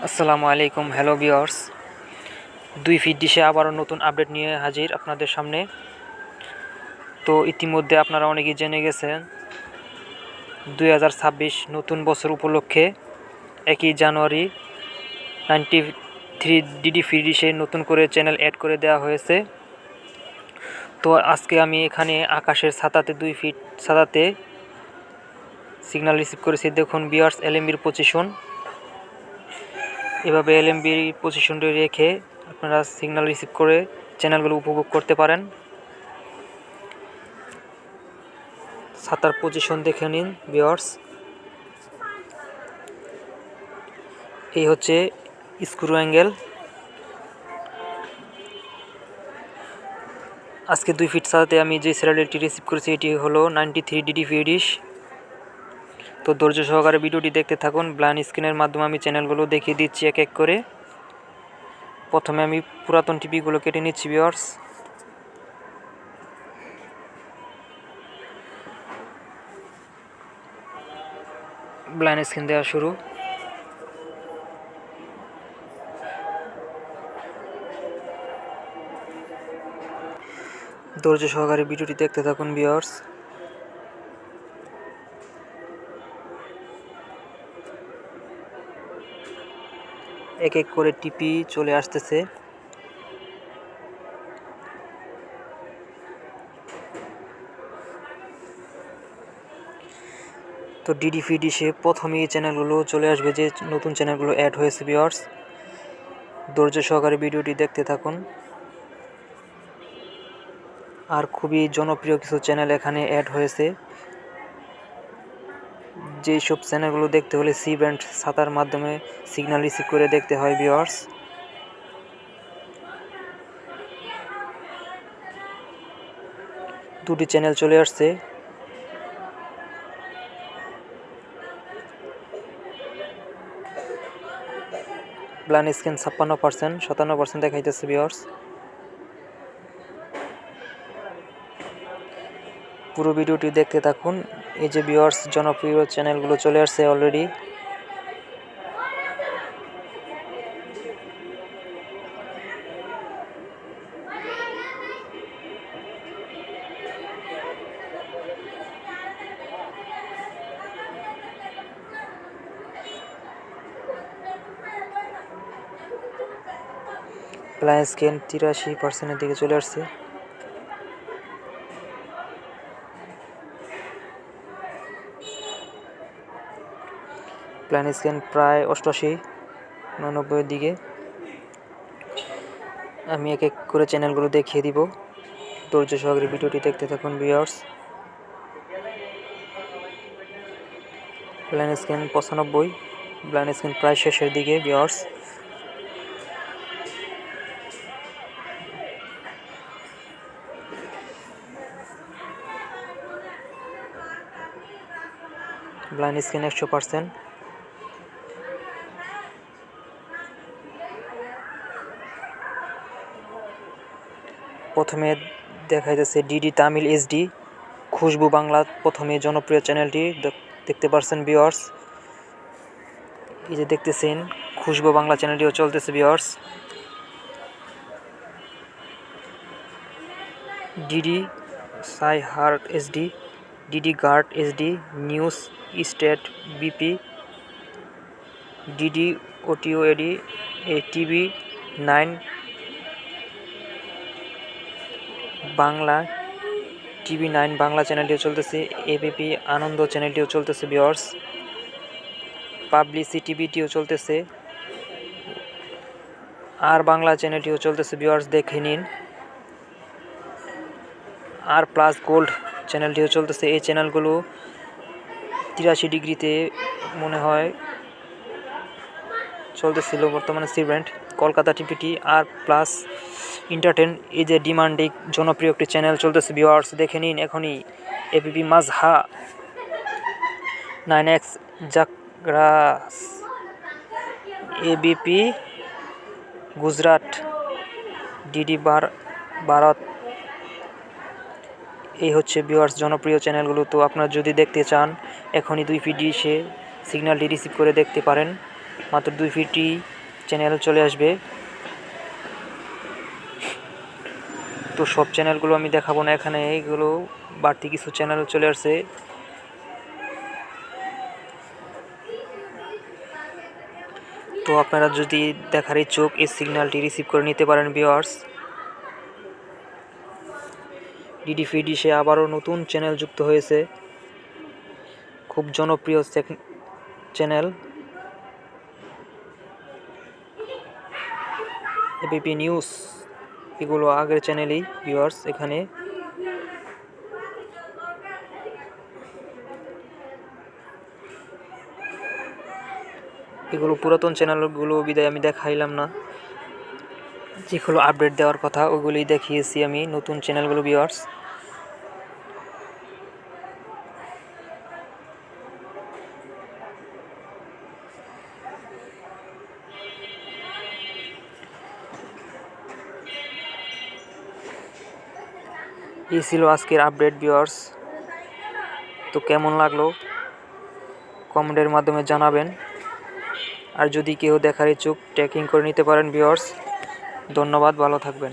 আসসালামু আলাইকুম, hello viewers. 2 fit ডিশে আবারও নতুন আপডেট নিয়ে হাজির আপনাদের সামনে। তো ইতিমধ্যে আপনারা অনেকেই জেনে গেছেন 2026 নতুন বছর উপলক্ষে 1 জানুয়ারি 93 ডিডি ফ্রি ডিশে নতুন করে চ্যানেল অ্যাড করে দেওয়া হয়েছে। তো আজকে আমি এখানে আকাশের ছাতাতে 2 ফিট ছাতাতে সিগন্যাল রিসিভ করেছি। দেখুন ভিউয়ার্স, এলএমবির পজিশন, এভাবে এলএমবির পজিশনটি রেখে আপনারা সিগন্যাল রিসিভ করে চ্যানেলগুলো উপভোগ করতে পারেন। ছাতার পজিশন দেখে নিন ভিউয়ার্স। এই হচ্ছে স্ক্রু অ্যাঙ্গেল। আজকে 2 ফিট ছাতাতে আমি যে স্যাটেলাইটটি রিসিভ করেছি এটি হলো 93 ডিডি ফ্রি ডিশ। তো ধৈর্য সহকারে ভিডিওটি দেখতে থাকুন। ব্লাইন্ড স্ক্রিনের মাধ্যমে আমি চ্যানেলগুলো দেখিয়ে দিচ্ছি এক এক করে। প্রথমে আমি পুরাতন টিভিগুলো কেটে নিচ্ছি ভিউয়ার্স। ব্লাইন্ড স্ক্রিন দেওয়া শুরু। ধৈর্য সহকারে ভিডিওটি দেখতে থাকুন ভিউয়ার্স। এক এক করে টিপি চলে আসতেছে। তো ডিডি ফ্রি ডিশে প্রথমেই চ্যানেলগুলো চলে আসবে, যে নতুন চ্যানেলগুলো অ্যাড হয়েছে ভিউয়ার্স। ধৈর্য সহকারে ভিডিওটি দেখতে থাকুন। আর খুবই জনপ্রিয় কিছু চ্যানেল এখানে অ্যাড হয়েছে। যেই সব চ্যানেলগুলো দেখতে হলে সি ব্যান্ড ছাতার মাধ্যমে সিগন্যাল রিসিভ করে দেখতে হয় ভিউয়ার্স। দুটি চ্যানেল চলে আসছে। ব্লাইন্ড স্ক্রিন 56%, 57% দেখাইতেছে ভিউয়ার্স। পুরো ভিডিওটি দেখতে থাকুন। এই যে ভিউয়ার্স, জনপ্রিয় চ্যানেলগুলো চলে আসছে অলরেডি। ব্লাইন্ড স্ক্রিন 83%-এর দিকে চলে আসছে। ব্লাইন্ড স্ক্রিন প্রায় 88-99-এর দিকে। আমি এক এক করে চ্যানেলগুলো দেখিয়ে দিব। ধৈর্য সহকারে ভিডিওটি দেখতে থাকুন viewers. Blind screen 95, blind screen প্রায় শেষের দিকে ভিউয়ার্স। Blind screen 100%। প্রথমে দেখা যাচ্ছে ডিডি তামিল এইচডি, খুশবু বাংলা প্রথমে জনপ্রিয় চ্যানেলটি দেখতে পাচ্ছেন ভিউয়ার্স। এই যে দেখতেছেন খুশবু বাংলা চ্যানেলটিও চলতেছে ভিউয়ার্স। ডিডি সাই হার্ট এইচডি, ডিডি গার্ড এইচডি, নিউজ স্টেট বিপি, ডিডি ওটিও এডি, টিভি 9 বাংলা, টিভি 9 বাংলা চ্যানেলটিও চলতেছে। এবিপি আনন্দ চ্যানেলটিও চলতেছে ভিউয়ার্স। পাবলিসি টিভিটিও চলতেছে। আর বাংলা চ্যানেলটিও চলতেছে ভিউয়ার্স, দেখে নিন। আর প্লাস গোল্ড চ্যানেলটিও চলতেছে। এই চ্যানেলগুলো 83 ডিগ্রিতে মনে হয় চলতেছিল, বর্তমানে সিভেন্ট। কলকাতা টিভিটি আর প্লাস এন্টারটেন, এই যে ডিমান্ডিং জনপ্রিয় একটি চ্যানেল চলতেছে ভিউয়ার্স, দেখে নিন এখনই। এবিপি মাজহা, 9X জাগরাস, এবিপি গুজরাট, ডিডি ভারত। এই হচ্ছে ভিউয়ার্স জনপ্রিয় চ্যানেলগুলো। তো আপনারা যদি দেখতে চান এখনই 2 ফিট ডিশে সিগন্যালটি রিসিভ করে দেখতে পারেন। মাত্র 2 ফ্রি চ্যানেল চলে আসবে। তো সব চ্যানেলগুলো আমি দেখাবো না এখানে, এগুলো বাড়তি কিছু চ্যানেল চলে আসছে। তো আপনারা যদি দেখার ইচ্ছুক এই সিগন্যালটি রিসিভ করে নিতে পারেন ভিউয়ার্স। ডিডি ফ্রি ডিশে আবারও নতুন চ্যানেল যুক্ত হয়েছে, খুব জনপ্রিয় চ্যানেল এবিপি নিউজ। এগুলো আগের চ্যানেলই ভিউয়ার্স। এখানে এগুলো পুরাতন চ্যানেলগুলো বিদায় আমি দেখাইলাম না, যেগুলো আপডেট দেওয়ার কথা ওগুলোই দেখিয়েছি আমি, নতুন চ্যানেলগুলো ভিউয়ার্স। এই ছিল আজকের আপডেট ভিউয়ার্স। তো কেমন লাগলো কমেন্টের মাধ্যমে জানাবেন। আর যদি কেউ দেখার ইচ্ছুক ট্র্যাকিং করে নিতে পারেন ভিউয়ার্স। ধন্যবাদ, ভালো থাকবেন।